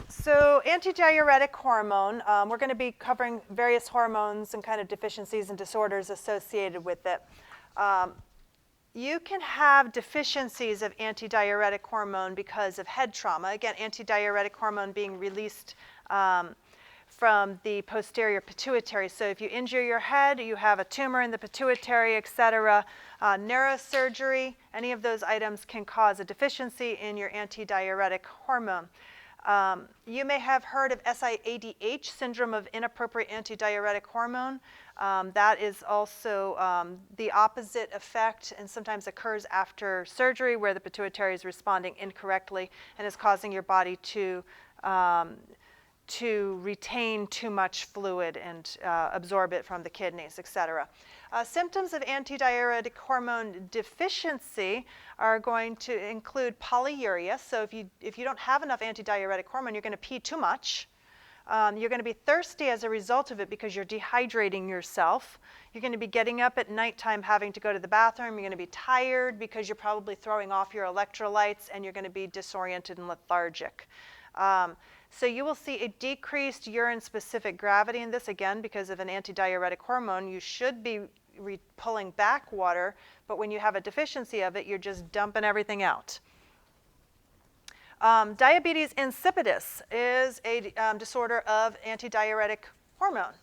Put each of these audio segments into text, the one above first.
So antidiuretic hormone, we're going to be covering various hormones and kind of deficiencies and disorders associated with it. You can have deficiencies of antidiuretic hormone because of head trauma. Again, antidiuretic hormone being released from the posterior pituitary. So if you injure your head, you have a tumor in the pituitary, etc., neurosurgery, any of those items can cause a deficiency in your antidiuretic hormone. You may have heard of SIADH, syndrome of inappropriate antidiuretic hormone. That is also the opposite effect and sometimes occurs after surgery where the pituitary is responding incorrectly and is causing your body to retain too much fluid and absorb it from the kidneys, etc. Symptoms of antidiuretic hormone deficiency are going to include polyuria. So if you don't have enough antidiuretic hormone, you're going to pee too much. You're going to be thirsty as a result of it because you're dehydrating yourself. You're going to be getting up at nighttime having to go to the bathroom. You're going to be tired because you're probably throwing off your electrolytes, and you're going to be disoriented and lethargic. So you will see a decreased urine-specific gravity in this, again, because of an antidiuretic hormone. You should be pulling back water, but when you have a deficiency of it, you're just dumping everything out. Diabetes insipidus is a disorder of antidiuretic hormone.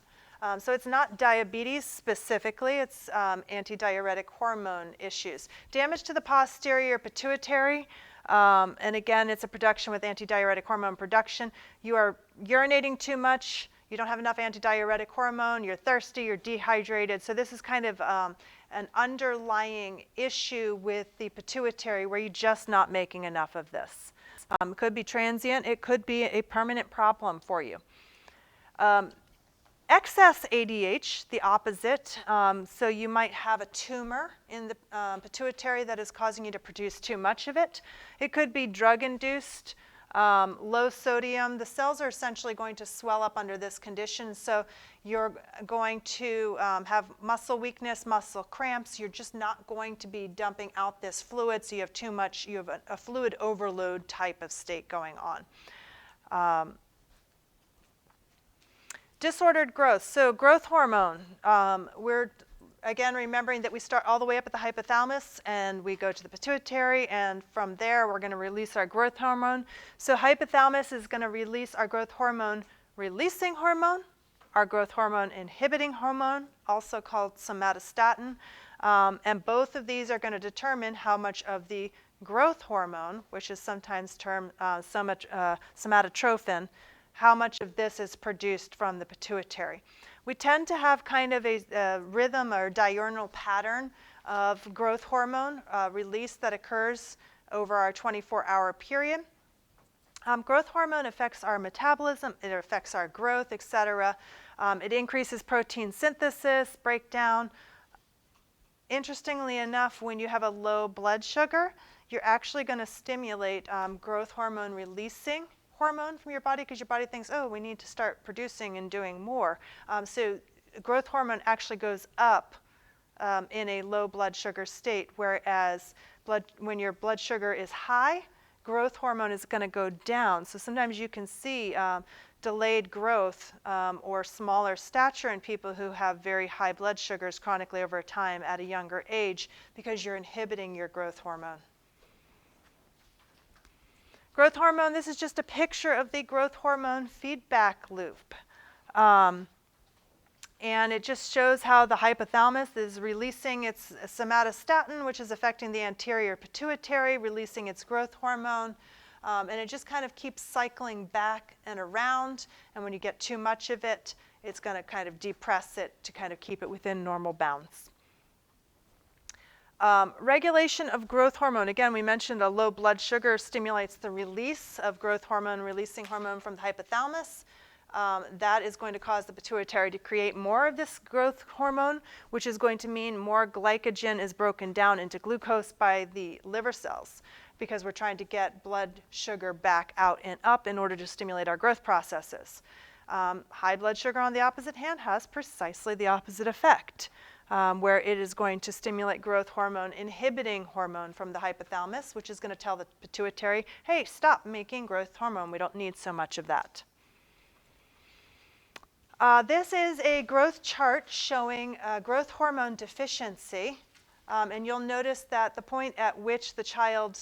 So it's not diabetes specifically, it's antidiuretic hormone issues. Damage to the posterior pituitary. And again, it's a production with antidiuretic hormone production. You are urinating too much, you don't have enough antidiuretic hormone, you're thirsty, you're dehydrated. So this is kind of an underlying issue with the pituitary where you're just not making enough of this. It could be transient, it could be a permanent problem for you. Excess ADH, the opposite. So you might have a tumor in the pituitary that is causing you to produce too much of it. It could be drug-induced, low sodium. The cells are essentially going to swell up under this condition. So you're going to have muscle weakness, muscle cramps. You're just not going to be dumping out this fluid. So you have too much, you have a fluid overload type of state going on. Disordered growth. So growth hormone, we're again remembering that we start all the way up at the hypothalamus and we go to the pituitary, and from there we're going to release our growth hormone. So hypothalamus is going to release our growth hormone releasing hormone, our growth hormone inhibiting hormone, also called somatostatin, and both of these are going to determine how much of the growth hormone, which is sometimes termed somatotrophin, how much of this is produced from the pituitary. We tend to have kind of a rhythm or diurnal pattern of growth hormone release that occurs over our 24-hour period. Growth hormone affects our metabolism, it affects our growth, etc. It increases protein synthesis, breakdown. Interestingly enough, when you have a low blood sugar, you're actually going to stimulate growth hormone releasing hormone from your body because your body thinks, oh, we need to start producing and doing more. So growth hormone actually goes up in a low blood sugar state, whereas when your blood sugar is high, growth hormone is going to go down. So sometimes you can see delayed growth or smaller stature in people who have very high blood sugars chronically over time at a younger age because you're inhibiting your growth hormone. Growth hormone, this is just a picture of the growth hormone feedback loop. And it just shows how the hypothalamus is releasing its somatostatin, which is affecting the anterior pituitary, releasing its growth hormone. And it just kind of keeps cycling back and around. And when you get too much of it, it's going to kind of depress it to kind of keep it within normal bounds. Regulation of growth hormone. Again, we mentioned a low blood sugar stimulates the release of growth hormone, releasing hormone from the hypothalamus. That is going to cause the pituitary to create more of this growth hormone, which is going to mean more glycogen is broken down into glucose by the liver cells because we're trying to get blood sugar back out and up in order to stimulate our growth processes. High blood sugar, on the opposite hand, has precisely the opposite effect. where it is going to stimulate growth hormone, inhibiting hormone from the hypothalamus, which is going to tell the pituitary, hey, stop making growth hormone. We don't need so much of that. This is a growth chart showing growth hormone deficiency. And you'll notice that the point at which the child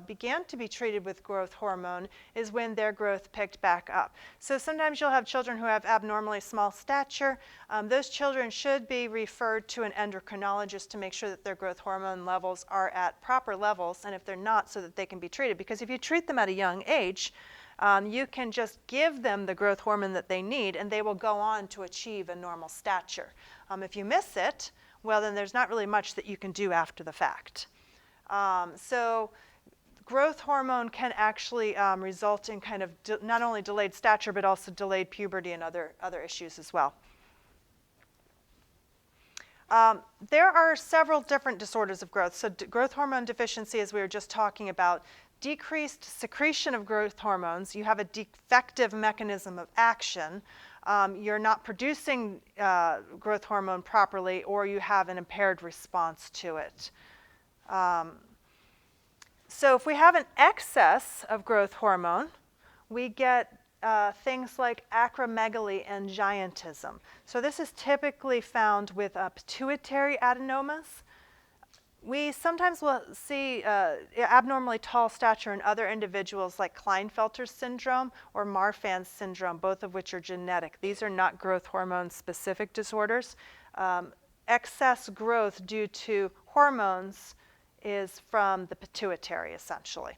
began to be treated with growth hormone is when their growth picked back up. So sometimes you'll have children who have abnormally small stature. Those children should be referred to an endocrinologist to make sure that their growth hormone levels are at proper levels, and if they're not, so that they can be treated. Because if you treat them at a young age, you can just give them the growth hormone that they need, and they will go on to achieve a normal stature. If you miss it, well, then there's not really much that you can do after the fact. So growth hormone can actually result in kind of not only delayed stature, but also delayed puberty and other issues as well. There are several different disorders of growth. So growth hormone deficiency, as we were just talking about, decreased secretion of growth hormones. You have a defective mechanism of action. You're not producing growth hormone properly, or you have an impaired response to it. So if we have an excess of growth hormone, we get things like acromegaly and giantism. So this is typically found with pituitary adenomas. We sometimes will see abnormally tall stature in other individuals like Klinefelter syndrome or Marfan's syndrome, both of which are genetic. These are not growth hormone specific disorders. Excess growth due to hormones is from the pituitary, essentially.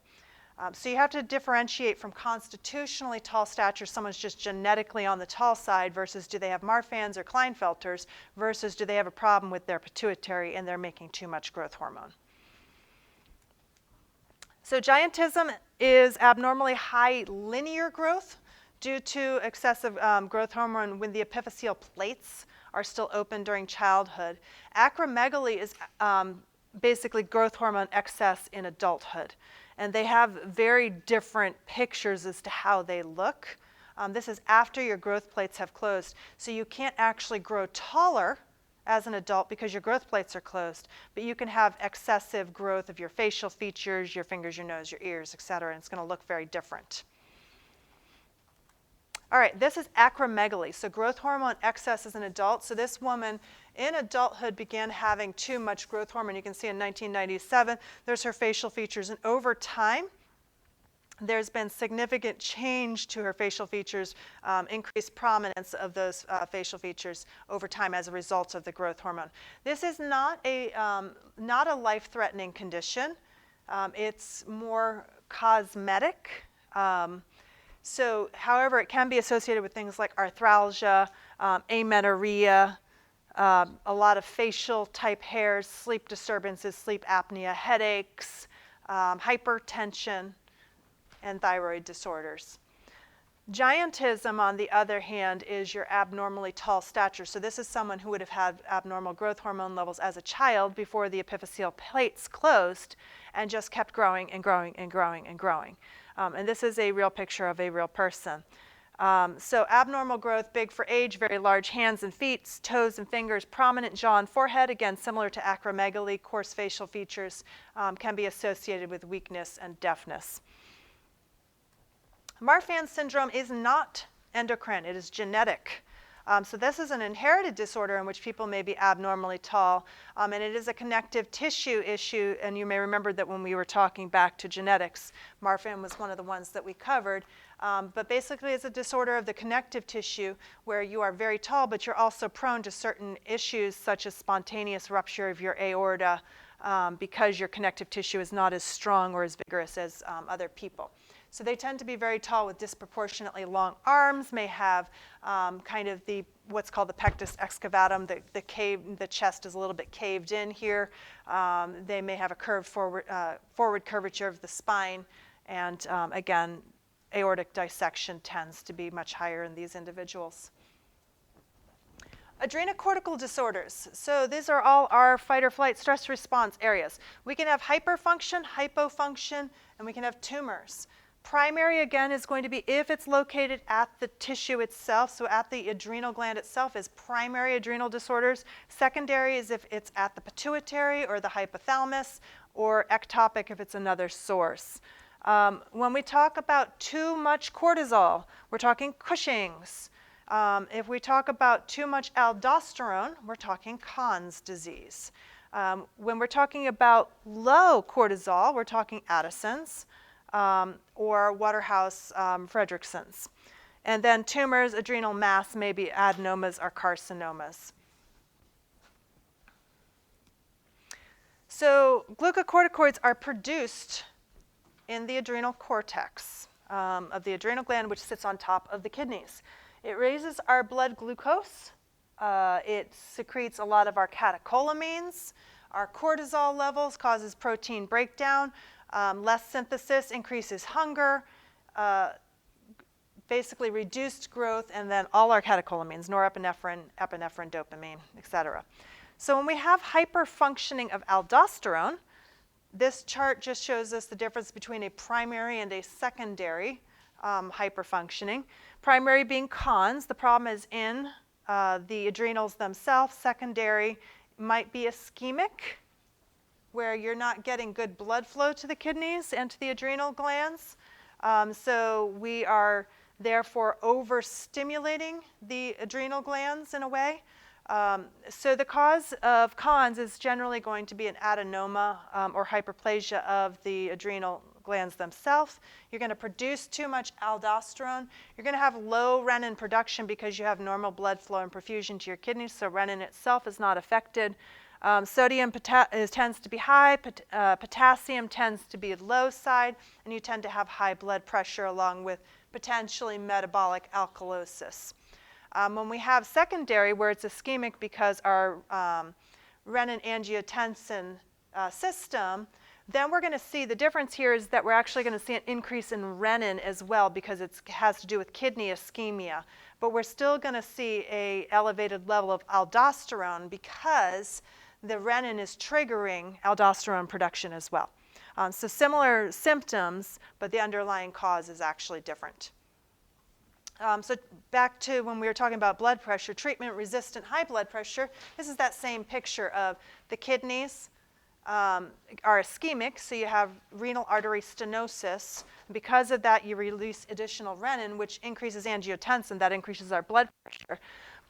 So you have to differentiate from constitutionally tall stature, someone's just genetically on the tall side, versus do they have Marfan's or Klinefelters, versus do they have a problem with their pituitary and they're making too much growth hormone. So giantism is abnormally high linear growth due to excessive growth hormone when the epiphyseal plates are still open during childhood. Acromegaly is basically growth hormone excess in adulthood. And they have very different pictures as to how they look. This is after your growth plates have closed. So you can't actually grow taller as an adult because your growth plates are closed, but you can have excessive growth of your facial features, your fingers, your nose, your ears, et cetera, and it's going to look very different. All right, this is acromegaly. So growth hormone excess as an adult. So this woman in adulthood began having too much growth hormone. You can see in 1997, there's her facial features. And over time, there's been significant change to her facial features, increased prominence of those facial features over time as a result of the growth hormone. This is not a life-threatening condition. It's more cosmetic. So, however, it can be associated with things like arthralgia, amenorrhea, a lot of facial type hairs, sleep disturbances, sleep apnea, headaches, hypertension, and thyroid disorders. Giantism, on the other hand, is your abnormally tall stature. So this is someone who would have had abnormal growth hormone levels as a child before the epiphyseal plates closed and just kept growing and growing and growing and growing. And this is a real picture of a real person. So abnormal growth, big for age, very large hands and feet, toes and fingers, prominent jaw and forehead, again, similar to acromegaly, coarse facial features, can be associated with weakness and deafness. Marfan's syndrome is not endocrine, it is genetic. So this is an inherited disorder in which people may be abnormally tall, and it is a connective tissue issue, and you may remember that when we were talking back to genetics, Marfan was one of the ones that we covered, but basically it's a disorder of the connective tissue where you are very tall, but you're also prone to certain issues such as spontaneous rupture of your aorta because your connective tissue is not as strong or as vigorous as other people. So they tend to be very tall with disproportionately long arms, may have kind of what's called the pectus excavatum, the chest is a little bit caved in here. They may have a curved forward curvature of the spine, and again, aortic dissection tends to be much higher in these individuals. Adrenocortical disorders. So these are all our fight or flight stress response areas. We can have hyperfunction, hypofunction, and we can have tumors. Primary, again, is going to be if it's located at the tissue itself, so at the adrenal gland itself is primary adrenal disorders. Secondary is if it's at the pituitary or the hypothalamus, or ectopic if it's another source. When we talk about too much cortisol, we're talking Cushing's. If we talk about too much aldosterone, we're talking Conn's disease. When we're talking about low cortisol, we're talking Addison's or Waterhouse-Friderickson's. And then tumors, adrenal mass, may be adenomas or carcinomas. So glucocorticoids are produced in the adrenal cortex of the adrenal gland, which sits on top of the kidneys. It raises our blood glucose. It secretes a lot of our catecholamines. Our cortisol levels causes protein breakdown. Less synthesis increases hunger, basically reduced growth, and then all our catecholamines, norepinephrine, epinephrine, dopamine, etc. So when we have hyperfunctioning of aldosterone, this chart just shows us the difference between a primary and a secondary hyperfunctioning. Primary being Conn's, the problem is in the adrenals themselves. Secondary might be ischemic, where you're not getting good blood flow to the kidneys and to the adrenal glands. So we are therefore overstimulating the adrenal glands in a way. So the cause of Conn's is generally going to be an adenoma or hyperplasia of the adrenal glands themselves. You're going to produce too much aldosterone. You're going to have low renin production because you have normal blood flow and perfusion to your kidneys, so renin itself is not affected. Sodium tends to be high, potassium tends to be low side, and you tend to have high blood pressure along with potentially metabolic alkalosis. When we have secondary, where it's ischemic because our renin-angiotensin system, then we're going to see the difference here is that we're actually going to see an increase in renin as well because it has to do with kidney ischemia. But we're still going to see an elevated level of aldosterone because the renin is triggering aldosterone production as well. So similar symptoms, but the underlying cause is actually different. So back to when we were talking about blood pressure, treatment-resistant high blood pressure, this is that same picture of the kidneys are ischemic, so you have renal artery stenosis. Because of that, you release additional renin, which increases angiotensin. That increases our blood pressure.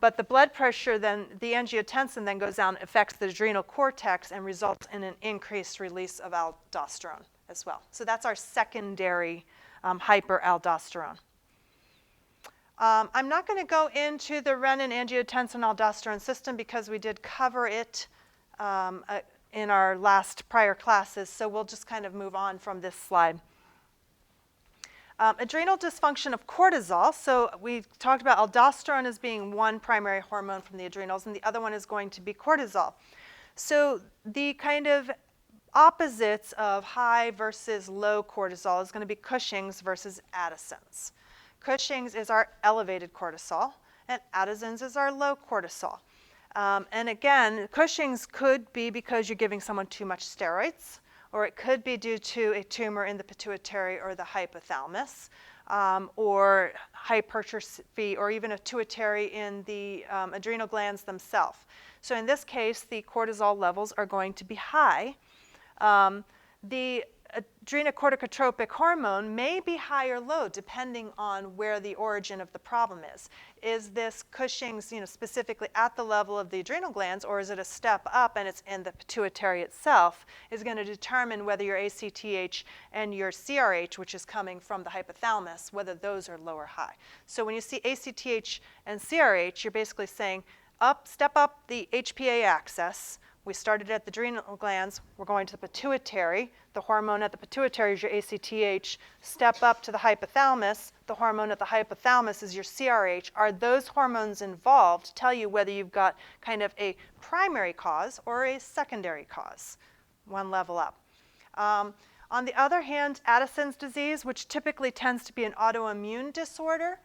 But the blood pressure, then the angiotensin then goes down, affects the adrenal cortex, and results in an increased release of aldosterone as well. So that's our secondary hyperaldosterone. I'm not going to go into the renin-angiotensin-aldosterone system because we did cover it in our last prior classes, so we'll just kind of move on from this slide. Adrenal dysfunction of cortisol. So we talked about aldosterone as being one primary hormone from the adrenals, and the other one is going to be cortisol. So the kind of opposites of high versus low cortisol is going to be Cushing's versus Addison's. Cushing's is our elevated cortisol, and Addison's is our low cortisol. And again, Cushing's could be because you're giving someone too much steroids, or it could be due to a tumor in the pituitary or the hypothalamus, or hypertrophy, or even a pituitary in the adrenal glands themselves. So in this case, the cortisol levels are going to be high. The adrenocorticotropic hormone may be high or low depending on where the origin of the problem is. Is this Cushing's, specifically at the level of the adrenal glands, or is it a step up and it's in the pituitary itself, is going to determine whether your ACTH and your CRH, which is coming from the hypothalamus, whether those are low or high. So when you see ACTH and CRH, you're basically saying step up the HPA axis. We started at the adrenal glands, we're going to the pituitary. The hormone at the pituitary is your ACTH. Step up to the hypothalamus, the hormone at the hypothalamus is your CRH. Are those hormones involved to tell you whether you've got kind of a primary cause or a secondary cause, one level up. On the other hand, Addison's disease, which typically tends to be an autoimmune disorder,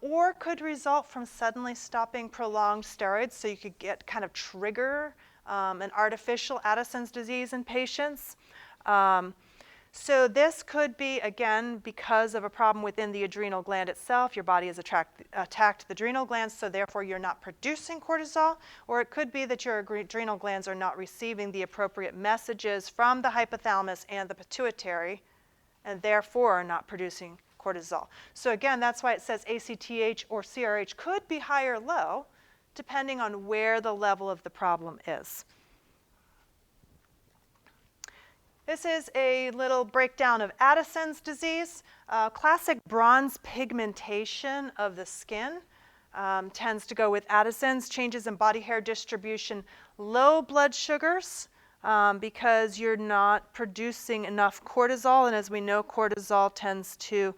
or could result from suddenly stopping prolonged steroids, so you could get kind of trigger an artificial Addison's disease in patients. So this could be, again, because of a problem within the adrenal gland itself. Your body has attacked the adrenal glands, so therefore you're not producing cortisol. Or it could be that your adrenal glands are not receiving the appropriate messages from the hypothalamus and the pituitary, and therefore are not producing cortisol. So again, that's why it says ACTH or CRH could be high or low, depending on where the level of the problem is. This is a little breakdown of Addison's disease. Classic bronze pigmentation of the skin tends to go with Addison's. Changes in body hair distribution, low blood sugars because you're not producing enough cortisol. And as we know, cortisol tends to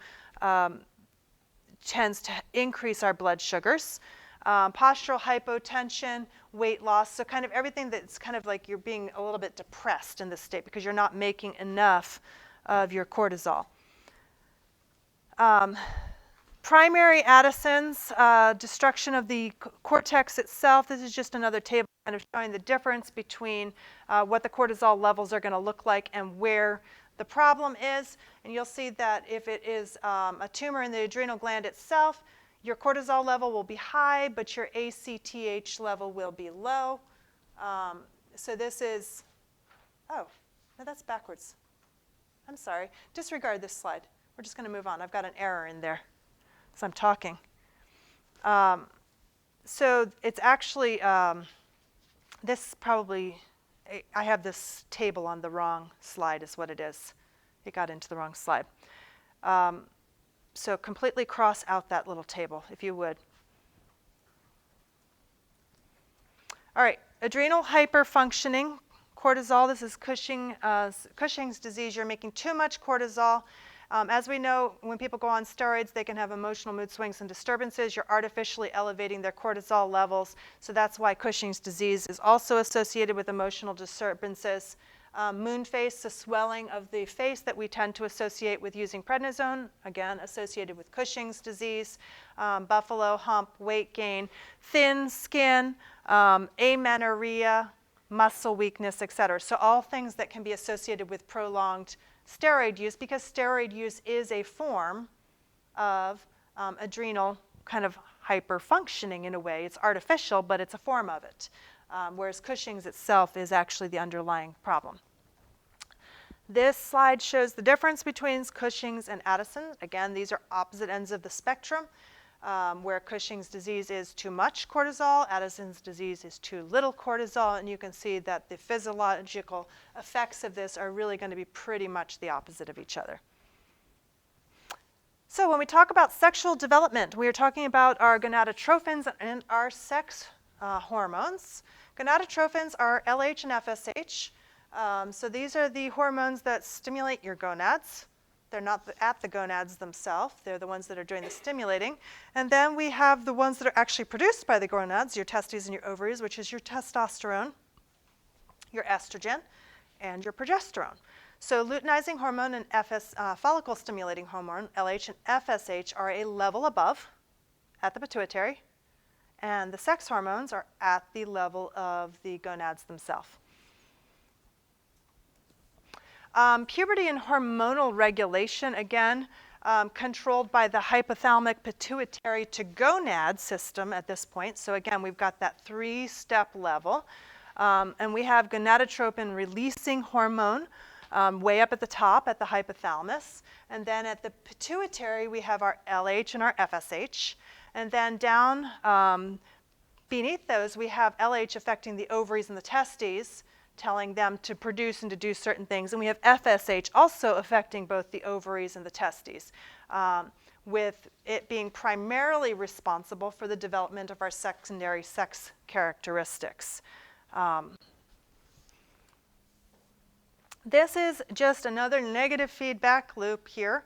increase our blood sugars. Postural hypotension, weight loss, so kind of everything that's kind of like you're being a little bit depressed in this state because you're not making enough of your cortisol. Primary Addison's, destruction of the cortex itself. This is just another table kind of showing the difference between what the cortisol levels are going to look like and where the problem is. And you'll see that if it is a tumor in the adrenal gland itself, your cortisol level will be high, but your ACTH level will be low. So this is, oh, no, that's backwards. I'm sorry. Disregard this slide. We're just going to move on. I've got an error in there as I'm talking. So it's actually, this probably, I have this table on the wrong slide is what it is. It got into the wrong slide. So completely cross out that little table, if you would. All right, adrenal hyperfunctioning, cortisol. This is Cushing's disease. You're making too much cortisol. As we know, when people go on steroids, they can have emotional mood swings and disturbances. You're artificially elevating their cortisol levels. So that's why Cushing's disease is also associated with emotional disturbances. Moon face, the swelling of the face that we tend to associate with using prednisone, again, associated with Cushing's disease. Buffalo hump, weight gain, thin skin, amenorrhea, muscle weakness, et cetera. So all things that can be associated with prolonged steroid use, because steroid use is a form of adrenal kind of hyperfunctioning in a way. It's artificial, but it's a form of it. Whereas Cushing's itself is actually the underlying problem. This slide shows the difference between Cushing's and Addison. Again, these are opposite ends of the spectrum, where Cushing's disease is too much cortisol, Addison's disease is too little cortisol, and you can see that the physiological effects of this are really going to be pretty much the opposite of each other. So when we talk about sexual development, we are talking about our gonadotrophins and our sex hormones. Gonadotrophins are LH and FSH. So these are the hormones that stimulate your gonads. They're not at the gonads themselves. They're the ones that are doing the stimulating. And then we have the ones that are actually produced by the gonads, your testes and your ovaries, which is your testosterone, your estrogen, and your progesterone. So luteinizing hormone and follicle stimulating hormone, LH and FSH, are a level above at the pituitary. And the sex hormones are at the level of the gonads themselves. Puberty and hormonal regulation, again, controlled by the hypothalamic pituitary to gonad system at this point. So again, we've got that three-step level. And we have gonadotropin releasing hormone way up at the top at the hypothalamus. And then at the pituitary, we have our LH and our FSH. And then down beneath those, we have LH affecting the ovaries and the testes, telling them to produce and to do certain things. And we have FSH also affecting both the ovaries and the testes, with it being primarily responsible for the development of our secondary sex characteristics. This is just another negative feedback loop here,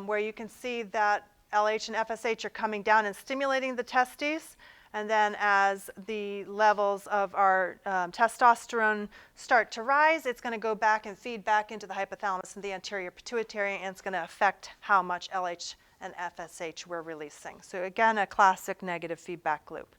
where you can see that LH and FSH are coming down and stimulating the testes. And then as the levels of our testosterone start to rise, it's going to go back and feed back into the hypothalamus and the anterior pituitary, and it's going to affect how much LH and FSH we're releasing. So again, a classic negative feedback loop.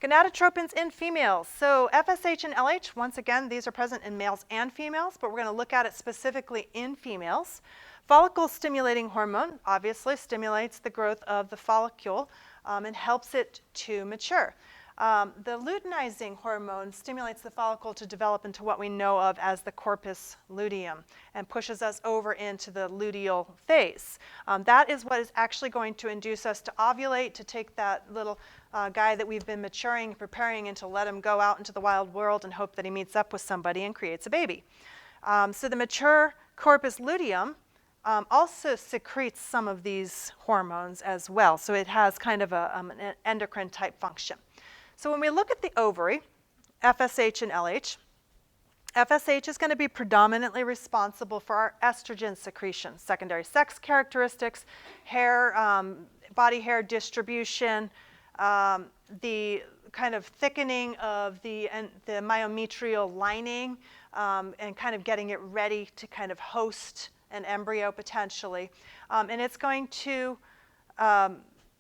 Gonadotropins in females. So FSH and LH, once again, these are present in males and females, but we're going to look at it specifically in females. Follicle stimulating hormone obviously stimulates the growth of the follicle and helps it to mature. The luteinizing hormone stimulates the follicle to develop into what we know of as the corpus luteum and pushes us over into the luteal phase. That is what is actually going to induce us to ovulate, to take that little guy that we've been maturing, preparing, and to let him go out into the wild world and hope that he meets up with somebody and creates a baby. So the mature corpus luteum also secretes some of these hormones as well. So it has kind of an endocrine type function. So when we look at the ovary, FSH and LH, FSH is going to be predominantly responsible for our estrogen secretion, secondary sex characteristics, hair, body hair distribution, the kind of thickening of the myometrial lining, and kind of getting it ready to kind of host an embryo potentially. And it's going to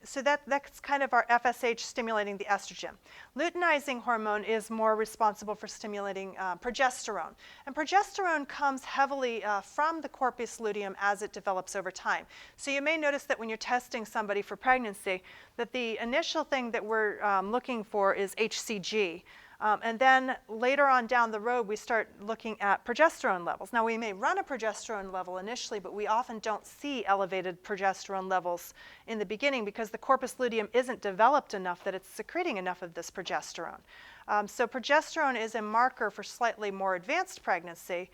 so that's kind of our FSH stimulating the estrogen. Luteinizing hormone is more responsible for stimulating progesterone. And progesterone comes heavily from the corpus luteum as it develops over time. So you may notice that when you're testing somebody for pregnancy, that the initial thing that we're looking for is HCG. And then later on down the road, we start looking at progesterone levels. Now, we may run a progesterone level initially, but we often don't see elevated progesterone levels in the beginning because the corpus luteum isn't developed enough that it's secreting enough of this progesterone. So progesterone is a marker for slightly more advanced pregnancy,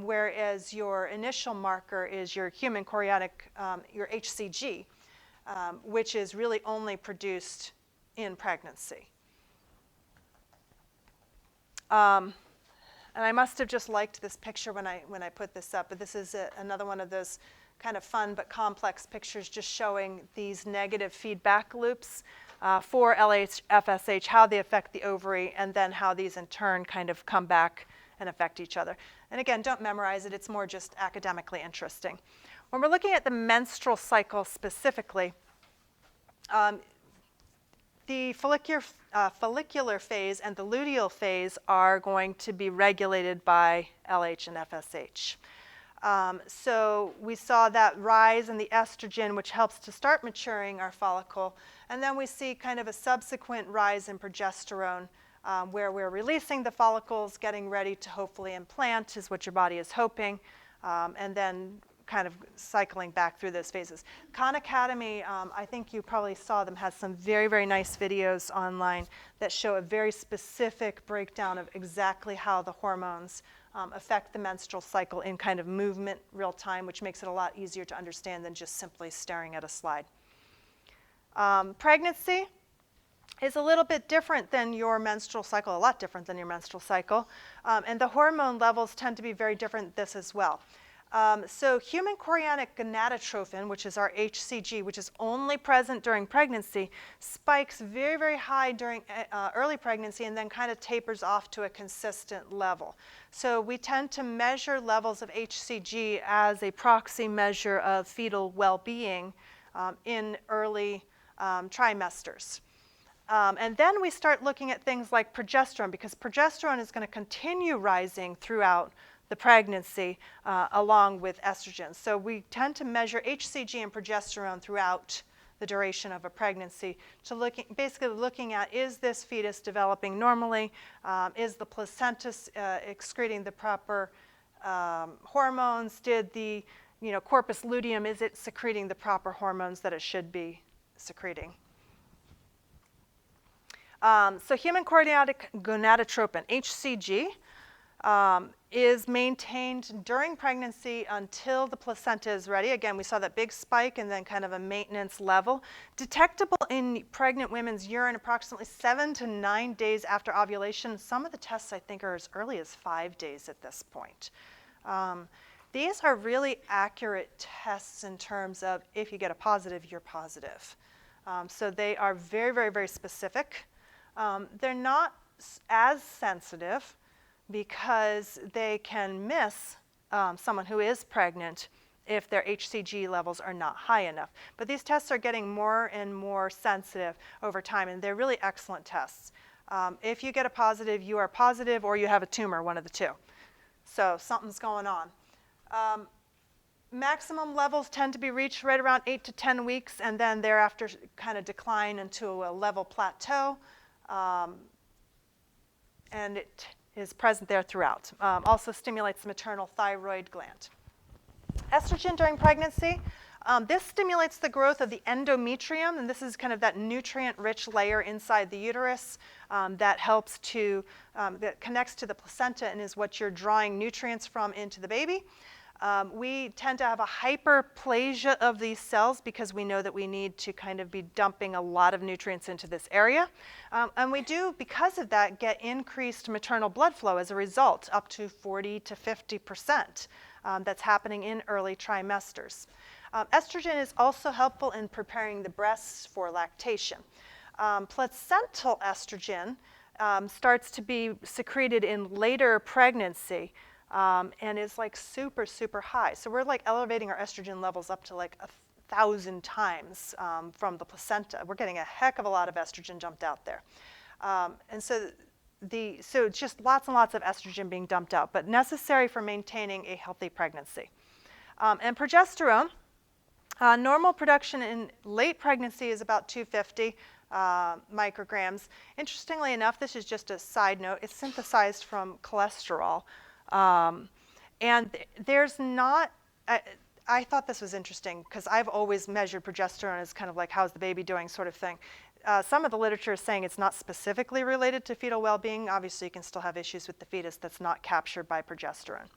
whereas your initial marker is your human chorionic, your HCG, which is really only produced in pregnancy. And I must have just liked this picture when I put this up, but this is another one of those kind of fun but complex pictures just showing these negative feedback loops for LH, FSH, how they affect the ovary, and then how these in turn kind of come back and affect each other. And again, don't memorize it, it's more just academically interesting. When we're looking at the menstrual cycle specifically, the follicular phase and the luteal phase are going to be regulated by LH and FSH. So we saw that rise in the estrogen, which helps to start maturing our follicle. And then we see kind of a subsequent rise in progesterone, where we're releasing the follicles, getting ready to hopefully implant, is what your body is hoping, and then kind of cycling back through those phases. Khan Academy, I think you probably saw them, has some very, very nice videos online that show a very specific breakdown of exactly how the hormones affect the menstrual cycle in kind of movement real time, which makes it a lot easier to understand than just simply staring at a slide. Pregnancy is a little bit different than your menstrual cycle, a lot different than your menstrual cycle, and the hormone levels tend to be very different this as well. So human chorionic gonadotropin, which is our HCG, which is only present during pregnancy, spikes very, very high during early pregnancy and then kind of tapers off to a consistent level. So we tend to measure levels of HCG as a proxy measure of fetal well-being in early trimesters. And then we start looking at things like progesterone, because progesterone is going to continue rising throughout the pregnancy along with estrogen. So we tend to measure HCG and progesterone throughout the duration of a pregnancy to basically looking at, is this fetus developing normally? Is the placenta excreting the proper hormones? Did the corpus luteum, is it secreting the proper hormones that it should be secreting? So human chorionic gonadotropin, HCG, is maintained during pregnancy until the placenta is ready. Again, we saw that big spike and then kind of a maintenance level. Detectable in pregnant women's urine approximately 7 to 9 days after ovulation. Some of the tests, I think, are as early as 5 days at this point. These are really accurate tests in terms of if you get a positive, you're positive. So they are very, very, very specific. They're not as sensitive because they can miss someone who is pregnant if their HCG levels are not high enough. But these tests are getting more and more sensitive over time, and they're really excellent tests. If you get a positive, you are positive, or you have a tumor, one of the two. So something's going on. Maximum levels tend to be reached right around 8 to 10 weeks, and then thereafter kind of decline into a level plateau, and it is present there throughout. Also stimulates the maternal thyroid gland. Estrogen during pregnancy. This stimulates the growth of the endometrium, and this is kind of that nutrient-rich layer inside the uterus that helps to, that connects to the placenta and is what you're drawing nutrients from into the baby. We tend to have a hyperplasia of these cells because we know that we need to kind of be dumping a lot of nutrients into this area. And we do, because of that, get increased maternal blood flow as a result, up to 40 to 50%. That's happening in early trimesters. Estrogen is also helpful in preparing the breasts for lactation. Placental estrogen starts to be secreted in later pregnancy and is like super, super high. So we're like elevating our estrogen levels up to like 1,000 times from the placenta. We're getting a heck of a lot of estrogen dumped out there. And so it's just lots and lots of estrogen being dumped out, but necessary for maintaining a healthy pregnancy. And progesterone, normal production in late pregnancy is about 250 micrograms. Interestingly enough, this is just a side note, it's synthesized from cholesterol. And there's not, I thought this was interesting because I've always measured progesterone as kind of like how's the baby doing sort of thing. Some of the literature is saying it's not specifically related to fetal well-being. Obviously, you can still have issues with the fetus that's not captured by progesterone.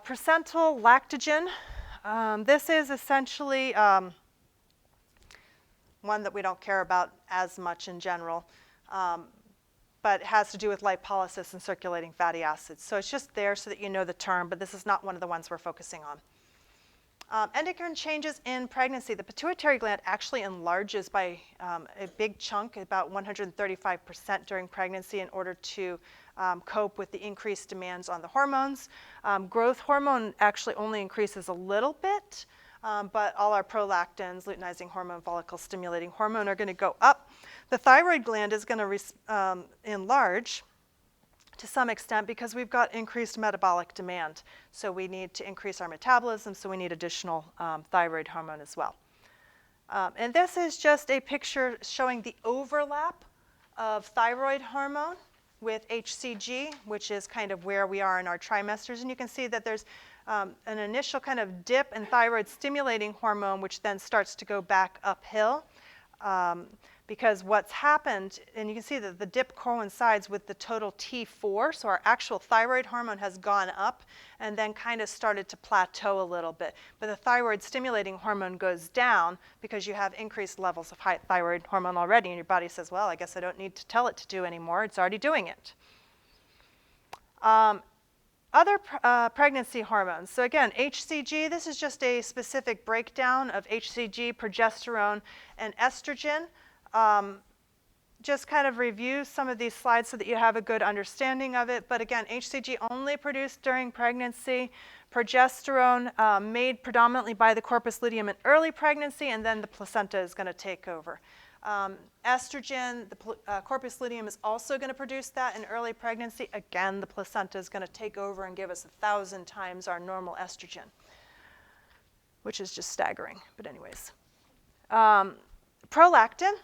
Placental lactogen. This is essentially one that we don't care about as much in general, but it has to do with lipolysis and circulating fatty acids. So it's just there so that you know the term, but this is not one of the ones we're focusing on. Endocrine changes in pregnancy. The pituitary gland actually enlarges by a big chunk, about 135% during pregnancy in order to cope with the increased demands on the hormones. Growth hormone actually only increases a little bit, but all our prolactins, luteinizing hormone, follicle stimulating hormone are going to go up. The thyroid gland is going to enlarge to some extent because we've got increased metabolic demand. So we need to increase our metabolism, so we need additional thyroid hormone as well. And this is just a picture showing the overlap of thyroid hormone with HCG, which is kind of where we are in our trimesters. And you can see that there's an initial kind of dip in thyroid stimulating hormone, which then starts to go back uphill. Because what's happened, and you can see that the dip coincides with the total T4, so our actual thyroid hormone has gone up and then kind of started to plateau a little bit. But the thyroid stimulating hormone goes down because you have increased levels of high thyroid hormone already, and your body says, well, I guess I don't need to tell it to do anymore, it's already doing it. Other pregnancy hormones. So again, HCG, this is just a specific breakdown of HCG, progesterone, and estrogen. Just kind of review some of these slides so that you have a good understanding of it. But again, HCG only produced during pregnancy, progesterone made predominantly by the corpus luteum in early pregnancy, and then the placenta is going to take over. Estrogen, the corpus luteum is also going to produce that in early pregnancy. Again, the placenta is going to take over and give us 1,000 times our normal estrogen, which is just staggering. But anyways, prolactin.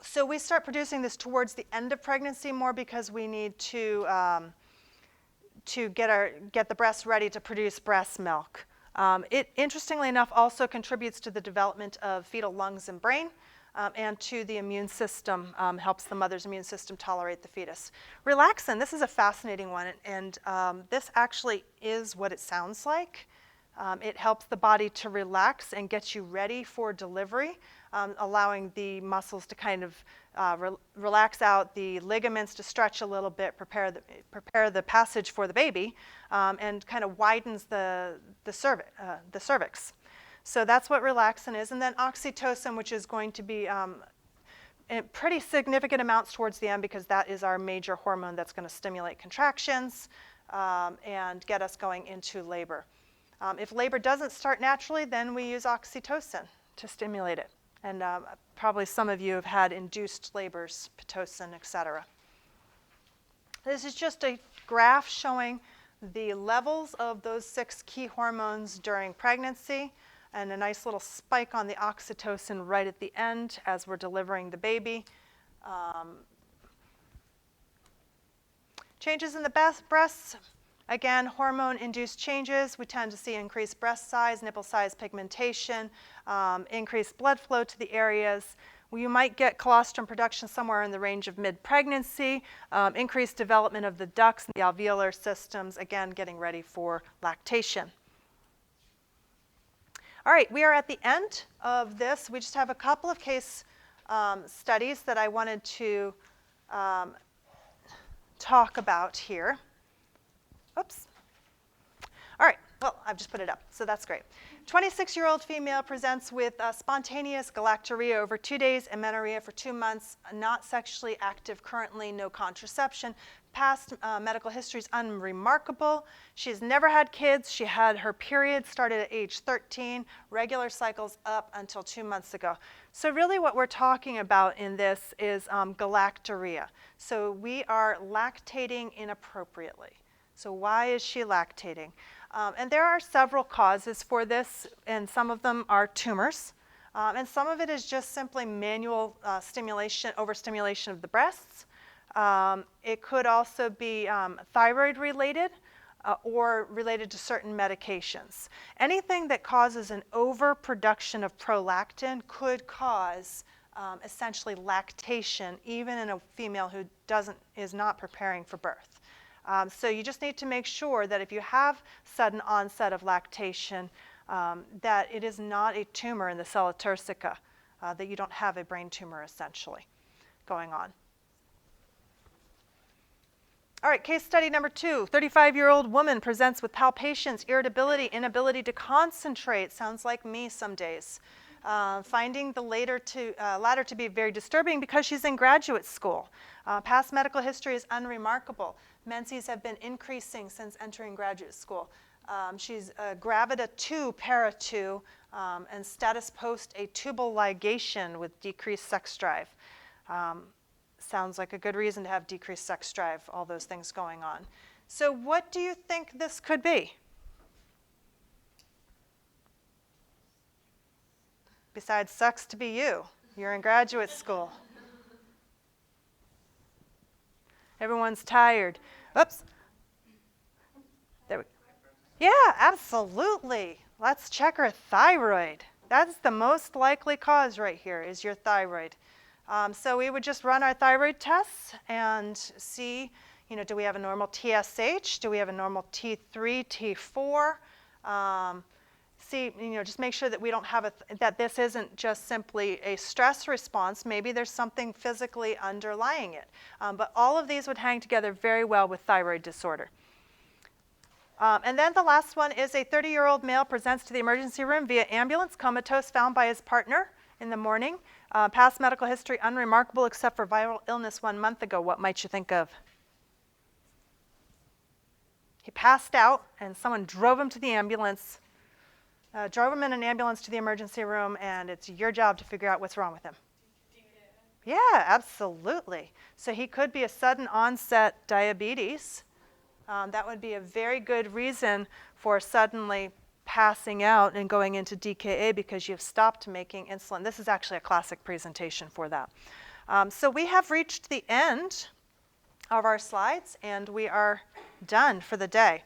So we start producing this towards the end of pregnancy more because we need to get the breast ready to produce breast milk. It, interestingly enough, also contributes to the development of fetal lungs and brain, and to the immune system, helps the mother's immune system tolerate the fetus. Relaxin, this is a fascinating one, and this actually is what it sounds like. It helps the body to relax and get you ready for delivery, allowing the muscles to kind of relax out, the ligaments to stretch a little bit, prepare the passage for the baby, and kind of widens the cervix. So that's what relaxin is. And then oxytocin, which is going to be in pretty significant amounts towards the end because that is our major hormone that's going to stimulate contractions and get us going into labor. If labor doesn't start naturally, then we use oxytocin to stimulate it. And probably some of you have had induced labors, Pitocin, et cetera. This is just a graph showing the levels of those 6 key hormones during pregnancy, and a nice little spike on the oxytocin right at the end as we're delivering the baby. Changes in the breasts, again, hormone-induced changes. We tend to see increased breast size, nipple size, pigmentation, increased blood flow to the areas. You might get colostrum production somewhere in the range of mid-pregnancy, increased development of the ducts and the alveolar systems, again, getting ready for lactation. All right, we are at the end of this. We just have a couple of case studies that I wanted to talk about here. Oops. All right, well, I've just put it up, so that's great. 26-year-old female presents with spontaneous galactorrhea over 2 days, amenorrhea for 2 months, not sexually active currently, no contraception. Past medical history is unremarkable. She's never had kids. She had her period started at age 13, regular cycles up until 2 months ago. So really what we're talking about in this is galactorrhea. So we are lactating inappropriately. So why is she lactating? And there are several causes for this, and some of them are tumors. And some of it is just simply manual stimulation, overstimulation of the breasts. It could also be thyroid related or related to certain medications. Anything that causes an overproduction of prolactin could cause essentially lactation, even in a female who is not preparing for birth. So you just need to make sure that if you have sudden onset of lactation, that it is not a tumor in the sella turcica, that you don't have a brain tumor essentially going on. All right, case study number 2. 35-year-old woman presents with palpitations, irritability, inability to concentrate. Sounds like me some days. Finding the latter to be very disturbing because she's in graduate school. Past medical history is unremarkable. Menses have been increasing since entering graduate school. She's gravida 2, para 2, and status post a tubal ligation with decreased sex drive. Sounds like a good reason to have decreased sex drive, all those things going on. So what do you think this could be? Besides, sucks to be you. You're in graduate school. Everyone's tired. Oops. There we go. Yeah, absolutely. Let's check her thyroid. That's the most likely cause right here is your thyroid. So we would just run our thyroid tests and see, do we have a normal TSH? Do we have a normal T3, T4? See, just make sure that we don't have that this isn't just simply a stress response. Maybe there's something physically underlying it. But all of these would hang together very well with thyroid disorder. And then the last one is a 30-year-old male presents to the emergency room via ambulance, comatose, found by his partner in the morning. Past medical history unremarkable except for viral illness 1 month ago. What might you think of? He passed out and someone drove him to the ambulance. Drove him in an ambulance to the emergency room, and it's your job to figure out what's wrong with him. Yeah, absolutely. So he could be a sudden onset diabetes. That would be a very good reason for suddenly passing out and going into DKA because you've stopped making insulin. This is actually a classic presentation for that. So we have reached the end of our slides, and we are done for the day.